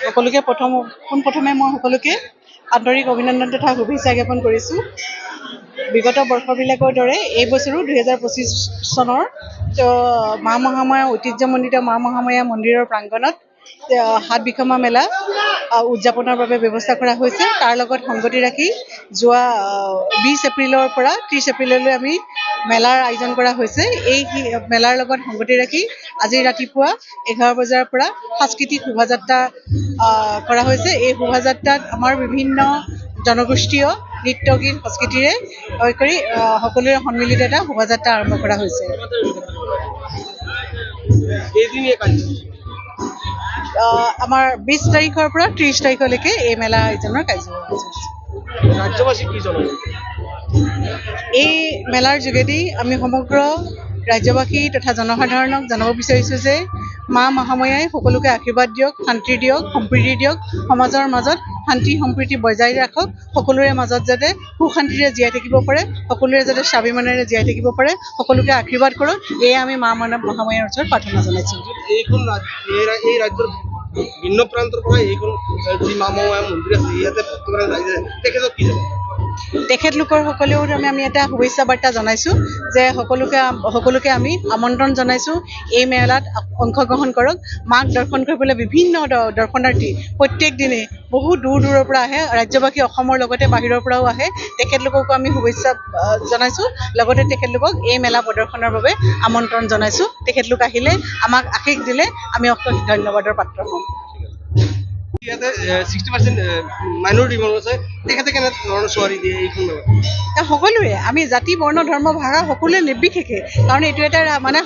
সকলোকে পোনপ্ৰথমে মই সকলোকে আন্তৰিক অভিনন্দন তথা শুভেচ্ছা জ্ঞাপন কৰিছোঁ। বিগত বৰ্ষবিলাকৰ দৰে এই বছৰো 2025 চনৰ মা মহামায়া ঐতিহ্যমণ্ডিত মা মহামায়া মন্দিৰৰ প্ৰাংগণত হাত বিখমা মেলা উদযাপনৰ বাবে ব্যৱস্থা কৰা হৈছে। তাৰ লগত সংগতি ৰাখি যোৱা 20 এপ্ৰিলৰ পৰা 30 এপ্ৰিললৈ আমি মেলাৰ আয়োজন কৰা হৈছে। এই মেলাৰ লগত সংগতি ৰাখি আজি ৰাতিপুৱা 11 বজাৰ পৰা সাংস্কৃতিক শোভাযাত্ৰা কৰা হৈছে। এই শোভাযাত্ৰাত আমাৰ বিভিন্ন জনগোষ্ঠীয় নৃত্য গীত সংস্কৃতিৰে কৰি সকলোৰে সন্মিলিত এটা শোভাযাত্ৰা আৰম্ভ কৰা হৈছে। আমাৰ 20 তাৰিখৰ পৰা 30 তাৰিখলৈকে এই মেলা আয়োজনৰ কাৰ্যসূচী আছে। এই মেলাৰ যোগেদি আমি সমগ্ৰ ৰাজ্যবাসী তথা জনসাধাৰণক জনাব বিচাৰিছোঁ যে মা মহামায়াই সকলোকে আশীৰ্বাদ দিয়ক, শান্তি দিয়ক, সম্প্ৰীতি দিয়ক, সমাজৰ মাজত শান্তি সম্প্ৰীতি বজাই ৰাখক, সকলোৰে মাজত যাতে সুখ শান্তিৰে জীয়াই থাকিব পাৰে, সকলোৰে যাতে স্বাভিমানেৰে জীয়াই থাকিব পাৰে, সকলোকে আশীৰ্বাদ কৰক, এয়ে আমি মা মহামায়াৰ ওচৰত প্ৰাৰ্থনা জনাইছোঁ। এই ৰাজ্যৰ ভিন্ন প্ৰান্তৰ পৰা এইখন যি মা মহামায়া মন্দিৰ আছে ইয়াতে ভক্তগণ ৰাইজে তেখেতক কি জানে? তেখেতলোকসকলেও আমি এটা শুভেচ্ছা বাৰ্তা জনাইছোঁ যে সকলোকে আমি আমন্ত্ৰণ জনাইছোঁ এই মেলাত অংশগ্ৰহণ কৰক। মাক দৰ্শন কৰিবলৈ বিভিন্ন দৰ্শনাৰ্থী প্ৰত্যেক দিনে বহু দূৰ দূৰৰ পৰা আহে, ৰাজ্যবাসী অসমৰ লগতে বাহিৰৰ পৰাও আহে। তেখেতলোককো আমি শুভেচ্ছা জনাইছোঁ, লগতে তেখেতলোকক এই মেলা প্ৰদৰ্শনৰ বাবে আমন্ত্ৰণ জনাইছোঁ। তেখেতলোক আহিলে আমাক আশীষ দিলে আমি অশেষ ধন্যবাদৰ পাত্ৰ হ'ম। ইয়াতে 60% মাইনৰিটি মানুহ আছে, তেখেতে কেনেধৰণৰ ছোৱালী দিয়ে এইখন মেলাত? সকলোৱে আমি জাতি বৰ্ণ ধৰ্ম ভাষা সকলোৱে নিৰ্বিশেষে, কাৰণ এইটো এটা মানে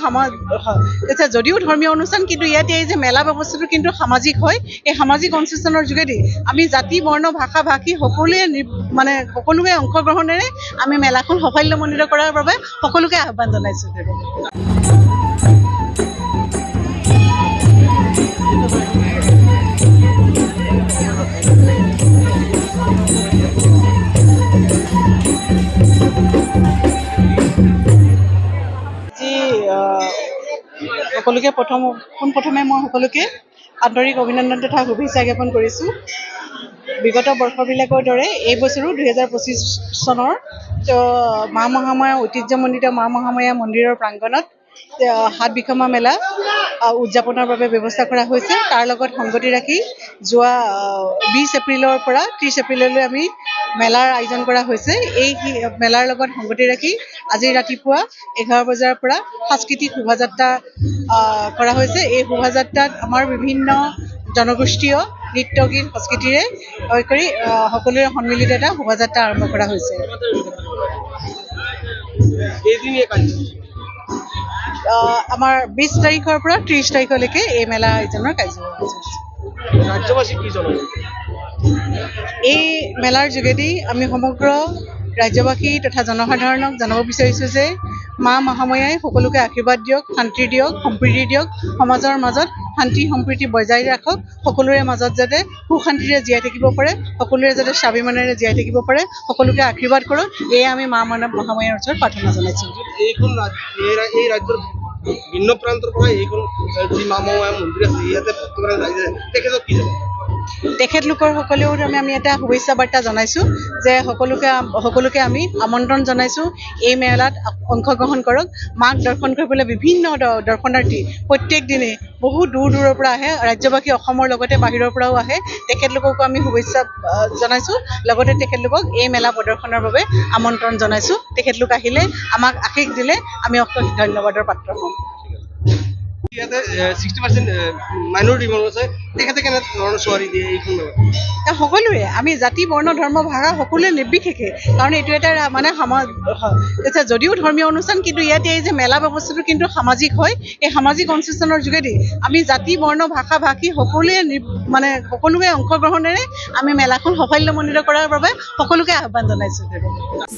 যদিও ধৰ্মীয় অনুষ্ঠান কিন্তু ইয়াতে এই যে মেলা ব্যৱস্থাটো কিন্তু সামাজিক হয়। এই সামাজিক অনুষ্ঠানৰ যোগেদি আমি জাতি বৰ্ণ ভাষা ভাষী সকলোৱে অংশগ্ৰহণেৰে আমি মেলাখন সাফল্যমণ্ডিত কৰাৰ বাবে সকলোকে আহ্বান জনাইছোঁ। পোনপ্ৰথমে মই সকলোকে আন্তৰিক অভিনন্দন তথা শুভেচ্ছা জ্ঞাপন কৰিছোঁ। বিগত বৰ্ষবিলাকৰ দৰে এই বছৰো 2025 চনৰ মা মহামায়া ঐতিহ্যমণ্ডিত মা মহামায়া মন্দিৰৰ প্ৰাংগণত হাত বিখমা মেলা উদযাপনৰ বাবে ব্যৱস্থা কৰা হৈছে। তাৰ লগত সংগতি ৰাখি যোৱা 20 এপ্ৰিলৰ পৰা 30 এপ্ৰিললৈ আমি মেলাৰ আয়োজন কৰা হৈছে। এই মেলাৰ লগত সংগতি ৰাখি আজি ৰাতিপুৱা 11 বজাৰ পৰা সাংস্কৃতিক শোভাযাত্ৰা কৰা হৈছে। এই শোভাযাত্ৰাত আমাৰ বিভিন্ন জনগোষ্ঠীয় নৃত্য গীত সংস্কৃতিৰে কৰি সকলোৰে সন্মিলিত এটা শোভাযাত্ৰা আৰম্ভ কৰা হৈছে। আমাৰ 20 তাৰিখৰ পৰা 30 তাৰিখলৈকে এই মেলা আয়োজনৰ কাৰ্যসূচী আছে। এই মেলাৰ যোগেদি আমি সমগ্ৰ ৰাজ্যবাসী তথা জনসাধাৰণক জনাব বিচাৰিছোঁ যে মা মহামায়াই সকলোকে আশীৰ্বাদ দিয়ক, শান্তি দিয়ক, সম্প্ৰীতি দিয়ক, সমাজৰ মাজত শান্তি সম্প্ৰীতি বজাই ৰাখক, সকলোৰে মাজত যাতে সুখ শান্তিৰে জীয়াই থাকিব পাৰে, সকলোৰে যাতে স্বাভিমানেৰে জীয়াই থাকিব পাৰে, সকলোকে আশীৰ্বাদ কৰক, এয়ে আমি মা মহামায়াৰ ওচৰত প্ৰাৰ্থনা জনাইছোঁ। এই ৰাজ্যৰ ভিন্ন প্ৰান্তৰ পৰা এইখন যি মা মহামায়া মন্দিৰ আছে ইয়াতে ভক্তগণ ৰাইজে তেখেতক কি জানে? তেখেতলোকসকলেও আমি এটা শুভেচ্ছা বাৰ্তা জনাইছোঁ যে সকলোকে আমি আমন্ত্ৰণ জনাইছোঁ এই মেলাত অংশগ্ৰহণ কৰক। মাক দৰ্শন কৰিবলৈ বিভিন্ন দৰ্শনাৰ্থী প্ৰত্যেক দিনে বহু দূৰ দূৰৰ পৰা আহে, ৰাজ্যবাসী অসমৰ লগতে বাহিৰৰ পৰাও আহে। তেখেতলোককো আমি শুভেচ্ছা জনাইছোঁ, লগতে তেখেতলোকক এই মেলা প্ৰদৰ্শনৰ বাবে আমন্ত্ৰণ জনাইছোঁ। তেখেতলোক আহিলে আমাক আশীষ দিলে আমি অশেষ ধন্যবাদৰ পাত্ৰ হ'ম। ইয়াতে 60% মাইনৰিটি মানুহ আছে, তেখেতে কেনেধৰণৰ ছোৱালী দিয়ে এইখন মেলাত? সকলোৱে আমি জাতি বৰ্ণ ধৰ্ম ভাষা সকলোৱে নিৰ্বিশেষে, কাৰণ এইটো এটা মানে যদিও ধৰ্মীয় অনুষ্ঠান কিন্তু ইয়াতে এই যে মেলা ব্যৱস্থাটো কিন্তু সামাজিক হয়। এই সামাজিক অনুষ্ঠানৰ যোগেদি আমি জাতি বৰ্ণ ভাষা ভাষী সকলোৱে অংশগ্ৰহণেৰে আমি মেলাখন সাফল্যমণ্ডিত কৰাৰ বাবে সকলোকে আহ্বান জনাইছোঁ।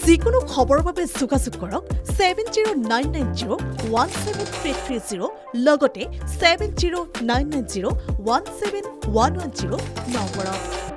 যিকোনো খবৰৰ বাবে যোগাযোগ কৰক 7099017330 লগতে 7099017110 নম্বৰত।